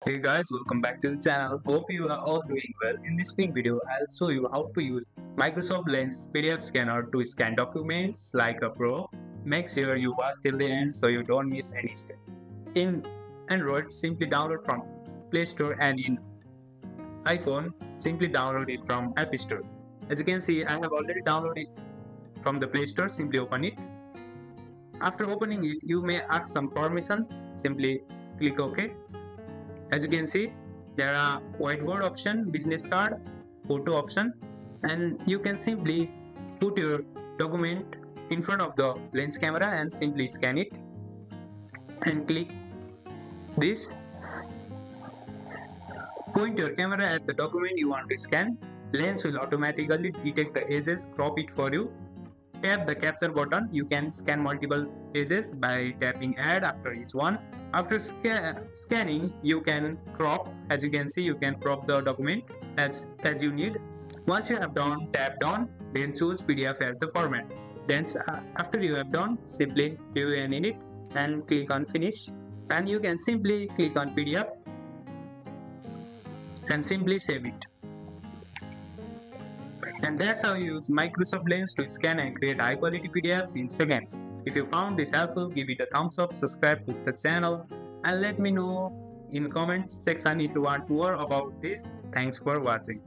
Hey guys, welcome back to the channel. Hope you are all doing well. In this quick video, I'll show you how to use Microsoft Lens PDF scanner to scan documents like a pro. Make sure you watch till the end so you don't miss any steps. In Android, simply download from Play Store, and in iPhone, simply download it from App Store. As you can see, I have already downloaded it from the Play Store. Simply open it. After opening it, you may ask some permission. Simply click OK. As you can see, there are whiteboard option, business card, photo option, and you can simply put your document in front of the lens camera and simply scan it and click this. Point your camera at the document you want to scan. Lens will automatically detect the edges, crop it for you. Tap the capture button. You can scan multiple edges by tapping add after each one. After scanning, you can crop. As you can see, you can crop the document as you need. Once you have done, tap done, then choose PDF as the format. Then after you have done, simply give an edit and click on finish. And you can simply click on PDF and simply save it. And that's how you use Microsoft Lens to scan and create high quality PDFs in seconds. If you found this helpful, give it a thumbs up, subscribe to the channel, and let me know in comments section if you want more about this. Thanks for watching.